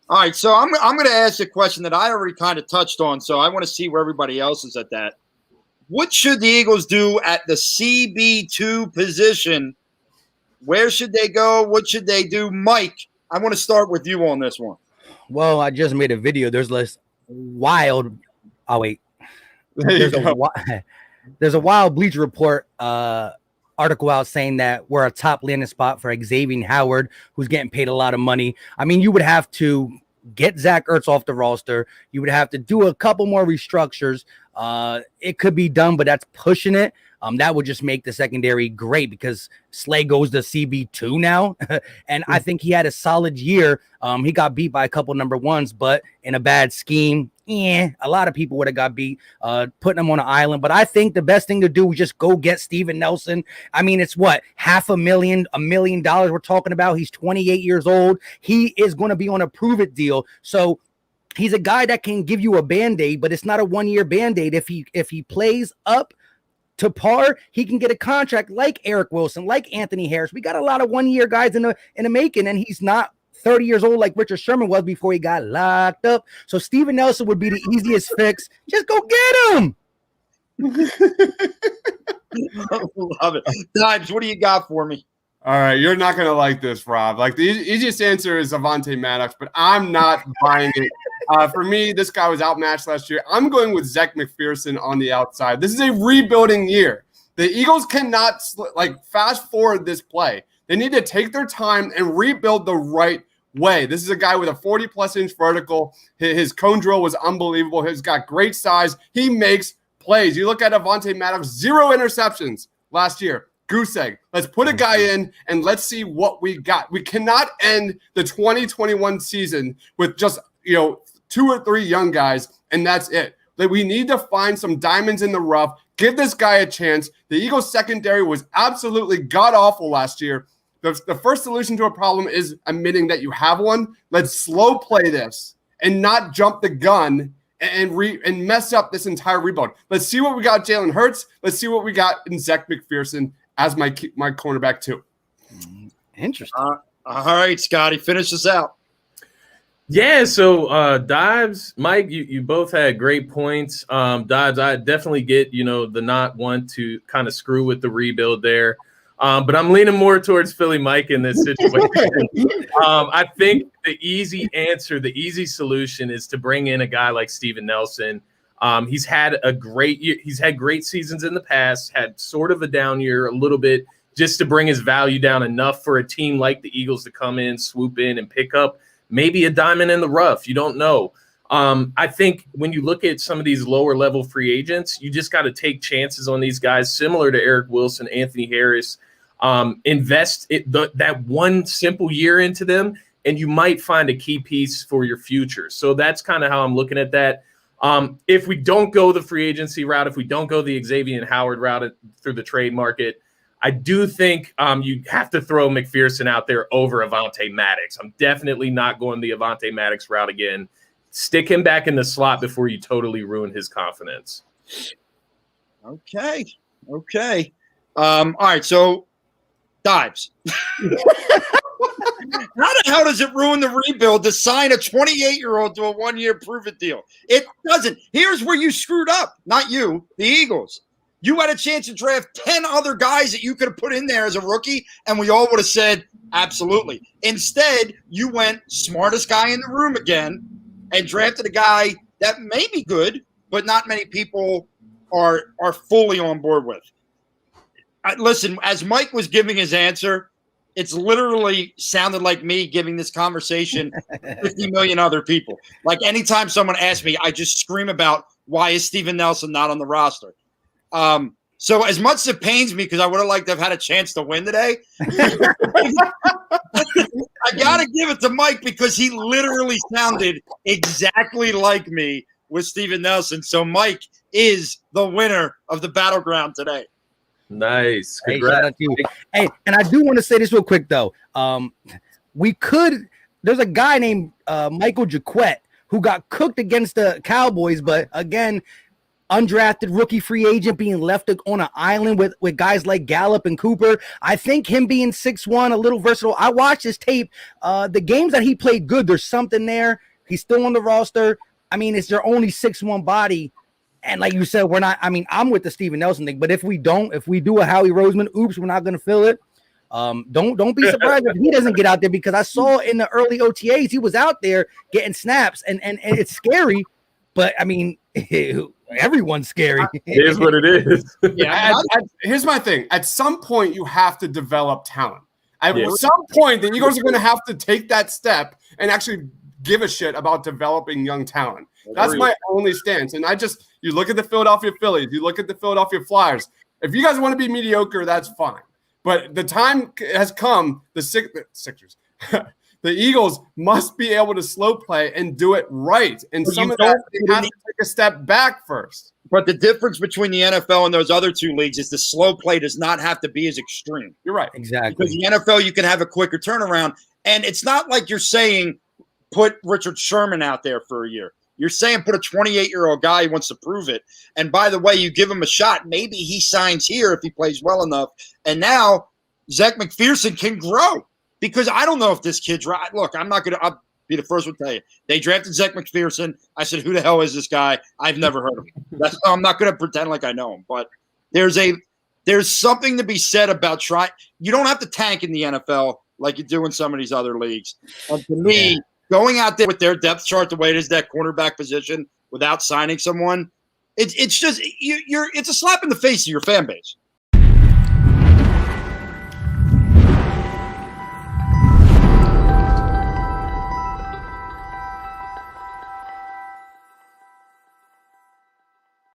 All right, so I'm going to ask a question that I already kind of touched on, so I want to see where everybody else is at that. What should the Eagles do at the CB2 position? Where should they go? What should they do? Mike, I want to start with you on this one. Well, I just made a video. There's this wild. Oh wait, there's a wild Bleacher Report article out saying that we're a top landing spot for Xavier Howard, who's getting paid a lot of money. I mean, you would have to get Zach Ertz off the roster. You would have to do a couple more restructures. It could be done, but that's pushing it. That would just make the secondary great because Slay goes to CB2 now. And I think he had a solid year. He got beat by a couple number ones, but in a bad scheme, a lot of people would have got beat, putting him on an island. But I think the best thing to do is just go get Steven Nelson. I mean, it's what, $500,000, $1 million we're talking about. He's 28 years old. He is going to be on a prove it deal. So he's a guy that can give you a Band-Aid, but it's not a 1-year Band-Aid. If he plays up to par, he can get a contract like Eric Wilson, like Anthony Harris. We got a lot of 1-year guys in the making, and he's not 30 years old like Richard Sherman was before he got locked up. So Steven Nelson would be the easiest fix. Just go get him. Love it. Dimes, what do you got for me? All right, you're not going to like this, Rob. Like, the easiest answer is Avonte Maddox, but I'm not buying it. For me, this guy was outmatched last year. I'm going with Zech McPherson on the outside. This is a rebuilding year. The Eagles cannot, fast forward this play. They need to take their time and rebuild the right way. This is a guy with a 40-plus inch vertical. His cone drill was unbelievable. He's got great size. He makes plays. You look at Avonte Maddox, 0 interceptions last year. Goose egg. Let's put a guy in and let's see what we got. We cannot end the 2021 season with just, 2 or 3 young guys, and that's it. We need to find some diamonds in the rough. Give this guy a chance. The Eagles secondary was absolutely god-awful last year. The first solution to a problem is admitting that you have one. Let's slow play this and not jump the gun and mess up this entire rebuild. Let's see what we got Jalen Hurts. Let's see what we got in Zech McPherson as my cornerback too. Interesting. All right, Scotty, finish this out. Yeah, so Dives, Mike, you both had great points. Dives, I definitely get, the not want to kind of screw with the rebuild there. But I'm leaning more towards Philly Mike in this situation. I think the easy answer, the easy solution is to bring in a guy like Steven Nelson. He's had a great year. He's had great seasons in the past, had sort of a down year a little bit, just to bring his value down enough for a team like the Eagles to come in, swoop in, and pick up maybe a diamond in the rough. You don't know. I think when you look at some of these lower level free agents, you just got to take chances on these guys, similar to Eric Wilson, Anthony Harris. Invest that one simple year into them, and you might find a key piece for your future. So that's kind of how I'm looking at that. If we don't go the free agency route, if we don't go the Xavier Howard route through the trade market, I do think you have to throw McPherson out there over Avonte Maddox. I'm definitely not going the Avonte Maddox route again. Stick him back in the slot before you totally ruin his confidence. Okay. All right, so Dives. How the hell does it ruin the rebuild to sign a 28-year-old to a 1-year prove-it deal? It doesn't. Here's where you screwed up. Not you, the Eagles. You had a chance to draft 10 other guys that you could have put in there as a rookie, and we all would have said, absolutely. Instead, you went smartest guy in the room again and drafted a guy that may be good, but not many people are fully on board with. Listen, as Mike was giving his answer, it's literally sounded like me giving this conversation 50 million other people. Like anytime someone asks me, I just scream about why is Steven Nelson not on the roster? So as much as it pains me because I would have liked to have had a chance to win today, I got to give it to Mike because he literally sounded exactly like me with Steven Nelson. So Mike is the winner of the battleground today. Nice. Hey, shout out to you. Hey, and I do want to say this real quick, though. There's a guy named Michael Jaquette who got cooked against the Cowboys, but again, undrafted rookie free agent being left on an island with guys like Gallup and Cooper. I think him being 6'1", a little versatile. I watched his tape. The games that he played good, there's something there. He's still on the roster. I mean, it's their only 6'1" body. And like you said, we're not, I mean, I'm with the Steven Nelson thing, but if we do a Howie Roseman, oops, we're not going to fill it. Don't be surprised if he doesn't get out there, because I saw in the early OTAs, he was out there getting snaps and it's scary, but I mean, everyone's scary. It is what it is. Here's my thing. At some point, you have to develop talent. At some point, the Eagles are going to have to take that step and actually give a shit about developing young talent. That's my only stance. And you look at the Philadelphia Phillies, you look at the Philadelphia Flyers. If you guys want to be mediocre, that's fine. But the time has come, the Sixers, the Eagles must be able to slow play and do it right. And some of that, they have to take a step back first. But the difference between the NFL and those other two leagues is the slow play does not have to be as extreme. You're right. Exactly. Because the NFL, you can have a quicker turnaround. And it's not like you're saying put Richard Sherman out there for a year. You're saying put a 28-year-old guy who wants to prove it. And by the way, you give him a shot. Maybe he signs here if he plays well enough. And now Zech McPherson can grow, because I don't know if this kid's right. Look, I'll be the first one to tell you. They drafted Zech McPherson. I said, who the hell is this guy? I've never heard of him. I'm not going to pretend like I know him. But there's something to be said about trying. You don't have to tank in the NFL like you do in some of these other leagues. And to me, going out there with their depth chart the way it is, that cornerback position, without signing someone, it's just it's a slap in the face of your fan base.